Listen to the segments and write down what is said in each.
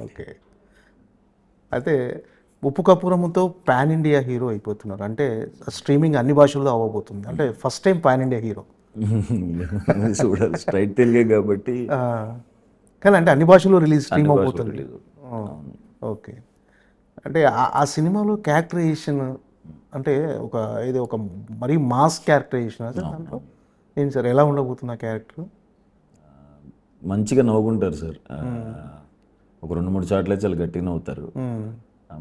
Okay. అయితే ఉప్పు కప్పురముతో pan India hero అయిపోతున్నారు. అంటే స్ట్రీమింగ్ అన్ని భాషల్లో అవ్వబోతుంది. అంటే first time pan India hero. చూడాలి, స్ట్రైట్ తెలుగే కాబట్టి ఆ! కానీ అంటే అన్ని భాషల్లో స్ట్రీమ్ అన్ని భాషలో అవబోతుంది. రిలీజ్. ఆ! ఓకే. అంటే ఆ సినిమాలో క్యారెక్టరైజేషన్ అంటే ఒక ఇది ఒక మరీ మాస్ క్యారెక్టరైజేషనా సార్ దాంట్లో? ఏంటి సార్ ఎలా ఉండబోతుంది ఆ క్యారెక్టర్? మంచిగా నవ్వుకుంటారు సార్. ఒక 2-3 చోట్ల చాలా గట్టిగా నవ్వుతారు.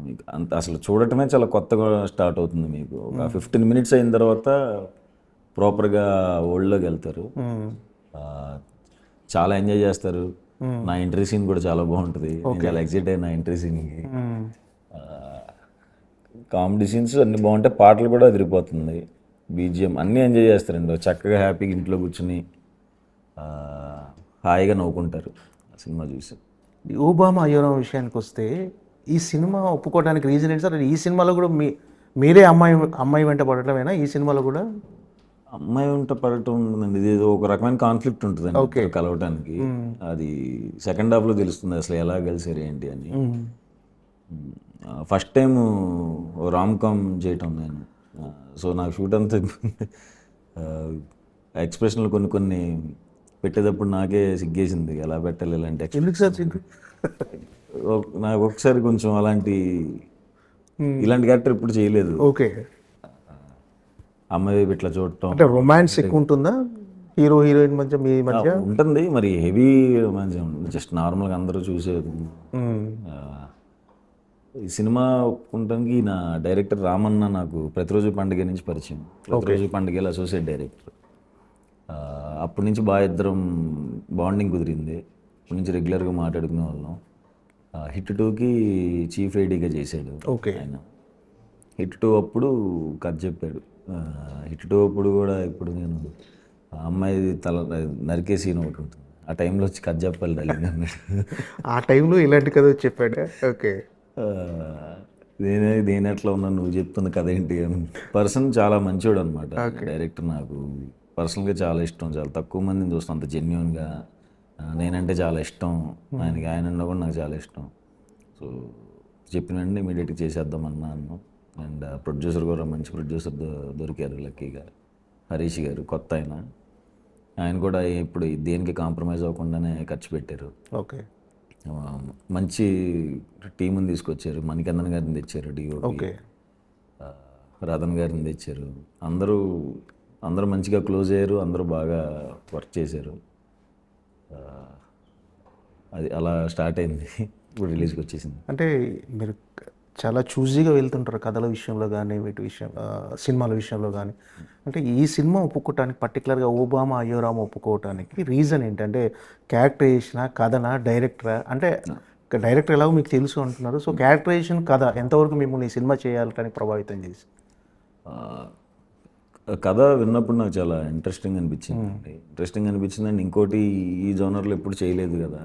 మీకు అంత అసలు చూడటమే చాలా కొత్తగా స్టార్ట్ అవుతుంది మీకు. ఒక 15 మినిట్స్ అయిన తర్వాత ప్రాపర్గా వరల్డ్లోకి వెళ్తారు. ఆ, చాలా ఎంజాయ్ చేస్తారు. నా ఎంట్రీ సీన్ కూడా చాలా బాగుంటుంది. నేను చాలా ఎక్సైట్ అయ్యాను నా ఎంట్రీ సీన్కి. కామెడీ సీన్స్ అన్నీ బాగుంటాయి, పాటలు కూడా అదిరిపోతుంది, బీజిఎం అన్నీ ఎంజాయ్ చేస్తారండి. చక్కగా హ్యాపీగా ఇంట్లో కూర్చుని హాయిగా నవ్వుకుంటారు ఆ సినిమా చూసి. ఓబామా అయ్యోరాం విషయానికి వస్తే ఈ సినిమా ఒప్పుకోవడానికి రీజన్ ఏంటి సార్? ఈ సినిమాలో కూడా మీరే అమ్మాయి వెంట పడటమేనా ఈ సినిమాలో కూడా? అమ్మాయి వెంట పడటం ఉంటుందండి, ఇది ఒక రకమైన కాన్ఫ్లిక్ట్ ఉంటుందండి ఇద్దరు కలవటానికి. అది సెకండ్ హాఫ్లో తెలుస్తుంది అసలు ఎలా కలిసారు ఏంటి అని. ఫస్ట్ టైం రామ్ కామ్ చేయటం నేను. సో నాకు షూట్ అంతా ఎక్స్ప్రెషన్లు కొన్ని కొన్ని పెట్టేటప్పుడు నాకే సిగ్గేసింది, ఎలా పెట్టాలి ఇలాంటి ఎందుకు సార్ సిగ్గు? నాకు ఒకసారి కొంచెం ఇలాంటి క్యారెక్టర్ ఇప్పుడు చేయలేదు. ఓకే. అమ్మాయి ఇట్లా చూడటం అంటే రొమాన్స్ ఎక్కువ ఉంటుందా హీరో హీరోయిన్ మధ్య మీ మధ్య? ఉంటుంది, మరి హెవీ రొమాన్స్ ఉంటుంది, జస్ట్ నార్మల్గా అందరూ చూసేది. ఈ సినిమా ఒప్పుకుంటానికి నా డైరెక్టర్ రామన్న నాకు ప్రతిరోజు పండుగ నుంచి పరిచయం. ప్రతిరోజు పండుగలో అసోసియేట్ డైరెక్టర్. అప్పటి నుంచి బాగా ఇద్దరం బాండింగ్ కుదిరింది. అప్పటి నుంచి రెగ్యులర్గా మాట్లాడుకునే వాళ్ళం. హిట్ 2కి చీఫ్ ఐడీగా చేశాడు ఆయన. హిట్ 2 అప్పుడు కథ చెప్పాడు. హిట్ 2 అప్పుడు కూడా ఇప్పుడు నేను అమ్మాయి తల నరికే సీన్ ఒకటి ఉంటుంది, ఆ టైంలో వచ్చి కథ చెప్పాలి డార్లింగ్ అన్నాడు. ఆ టైంలో ఇలాంటి కథ చెప్పాడు. ఓకే. నేను ఎట్లా ఉన్నాను, నువ్వు చెప్తున్న కథ ఏంటి అని. పర్సన్ చాలా మంచివాడు అనమాట డైరెక్టర్. నాకు పర్సనల్గా చాలా ఇష్టం, చాలా తక్కువ మందిని చూస్తాను అంత జెన్యున్గా. నేనంటే చాలా ఇష్టం ఆయనకి, ఆయన అన్నా కూడా నాకు చాలా ఇష్టం. సో చెప్పినండి ఇమీడియట్గా చేసేద్దాం అన్నాను. అండ్ ప్రొడ్యూసర్ కూడా మంచి ప్రొడ్యూసర్ దొరికారు లక్కీగా, హరీష్ గారు, కొత్త ఆయన కూడా ఇప్పుడు దేనికి కాంప్రమైజ్ అవ్వకుండానే ఖర్చు పెట్టారు. ఓకే. మంచి టీముని తీసుకొచ్చారు, మణికందన్ గారిని తెచ్చారు, డిఓపి రతన్ గారిని తెచ్చారు. అందరూ మంచిగా క్లోజ్ అయ్యారు, అందరూ బాగా వర్క్ చేశారు. అది అలా స్టార్ట్ అయింది, ఇప్పుడు రిలీజ్కి వచ్చేసింది. అంటే మీరు చాలా చూజీగా వెళ్తుంటారు కథల విషయంలో కానీ వీటి సినిమాల విషయంలో కానీ. అంటే ఈ సినిమా ఒప్పుకోవటానికి పర్టికులర్గా ఓబామా అయ్యోరామ ఒప్పుకోవటానికి రీజన్ ఏంటంటే క్యారెక్టరైజేషనా, కథనా, డైరెక్టరా? అంటే డైరెక్టర్ ఎలాగో మీకు తెలుసు అంటున్నారు. సో క్యారెక్టరైజేషన్, కథ ఎంతవరకు మిమ్మల్ని ఈ సినిమా చేయాలని ప్రభావితం చేసి? కథ విన్నప్పుడు నాకు చాలా ఇంట్రెస్టింగ్ అనిపించింది అండ్ ఇంకోటి ఈ జోనర్లో ఎప్పుడు చేయలేదు కదా,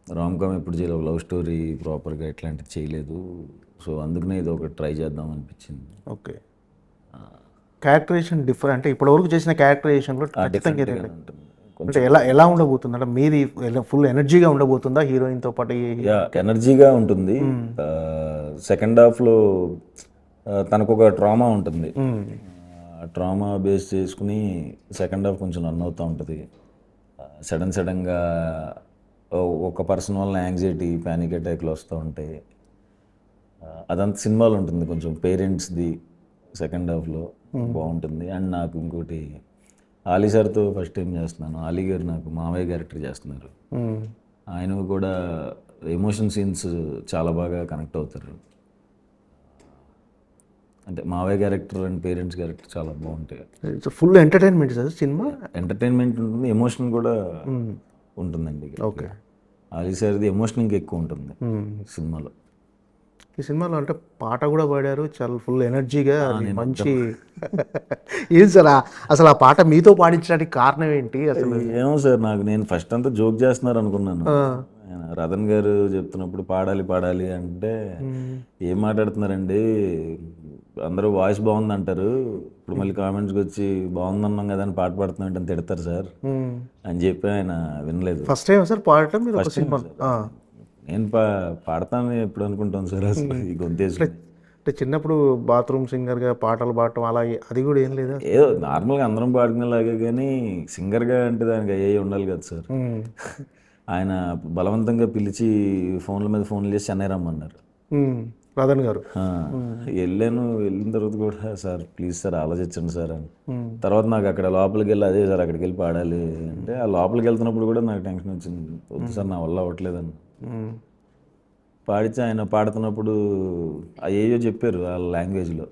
రామ్ కామ్ ఎప్పుడు చేయలేదు, లవ్ స్టోరీ ప్రాపర్గా ఇట్లాంటిది చేయలేదు. సో అందుకనే ఇది ఒకటి ట్రై చేద్దాం అనిపించింది. ఓకే. క్యారెక్టరైజేషన్ డిఫరెంట్ అంటే ఇప్పటివరకు చేసిన క్యారెక్టరైజేషన్లో అంటే ఎలా ఉండబోతుంది? అంటే మీది ఫుల్ ఎనర్జీగా ఉండబోతుందా హీరోయిన్తో పాటు? ఎనర్జీగా ఉంటుంది. సెకండ్ హాఫ్లో తనకు ఒక ట్రామా ఉంటుంది, ట్రామా బేస్ చేసుకుని సెకండ్ హాఫ్ కొంచెం రన్ అవుతూ ఉంటుంది. సడన్గా ఒక పర్సన్ వల్ల యాంగ్జైటీ, ప్యానిక్ అటాక్లు వస్తూ ఉంటాయి. అదంతా సినిమాలో ఉంటుంది, కొంచెం పేరెంట్స్ది సెకండ్ హాఫ్లో బాగుంటుంది. అండ్ నాకు ఇంకోటి ఆలీ సార్తో ఫస్ట్ టైం చేస్తున్నాను. ఆలీ గారు నాకు మావయ్య క్యారెక్టర్ చేస్తున్నారు. ఆయన కూడా ఎమోషన్ సీన్స్ చాలా బాగా కనెక్ట్ అవుతారు. అంటే మావయ్య క్యారెక్టర్ అండ్ పేరెంట్స్ క్యారెక్టర్ చాలా బాగుంటాయి. Full entertainment sir cinema. Entertainment ఉంటుంది, ఎమోషన్ కూడా ఉంటుందండి. ఓకే. ఆలీ సార్ది ఎమోషన్ ఇంకా ఎక్కువ ఉంటుంది సినిమాలో. ఈ సినిమాలో అంటే పాట కూడా పాడారు చాలా ఫుల్ ఎనర్జీగా, మంచి. ఏం సార్ అసలు ఆ పాట మీతో పాడించడానికి కారణం ఏంటి అసలు? ఏమో సార్, నేను ఫస్ట్ అంతా జోక్ చేస్తున్నారు అనుకున్నాను. రతన్ గారు చెప్తున్నప్పుడు పాడాలి అంటే ఏం మాట్లాడుతున్నారండి, అందరూ వాయిస్ బాగుంది అంటారు, ఇప్పుడు మళ్ళీ కామెంట్స్కి వచ్చి బాగుందన్నాం కదా అని పాట పాడుతున్నాం అంటే తిడతారు సార్ అని చెప్పి ఆయన వినలేదు. ఫస్ట్ టైం సార్ పాడటం మీరు సినిమా? నేను పాడతాను ఎప్పుడు అనుకుంటాను సార్ అసలు ఈ గొంతేసుకుని. అంటే చిన్నప్పుడు బాత్రూమ్ సింగర్గా పాటలు పాడటం అలా అది కూడా ఏం లేదా? ఏదో నార్మల్గా అందరం పాడుకునేలాగే, కానీ సింగర్గా అంటే దానికి అయ్యే ఉండాలి కదా సార్. మ్మ్. ఆయన బలవంతంగా పిలిచి ఫోన్ల మీద ఫోన్లు చేసి చెన్నై రమ్మన్నారు. రాధన్ గారు. ఆ, వెళ్ళిన తర్వాత కూడా సార్ ప్లీజ్ సార్ ఆలోచించండి సార్ అని. మ్మ్. తర్వాత నాకు అక్కడ లోపలికి వెళ్ళి అదే సార్ అక్కడికి వెళ్ళి పాడాలి అంటే, ఆ లోపలికి వెళ్తున్నప్పుడు కూడా నాకు టెన్షన్ వచ్చింది, వద్దు సార్ నా వల్ల అవ్వట్లేదని. మ్మ్. పాడితే ఆయన పాడుతున్నప్పుడు ఏయో చెప్పారు వాళ్ళ లాంగ్వేజ్లో.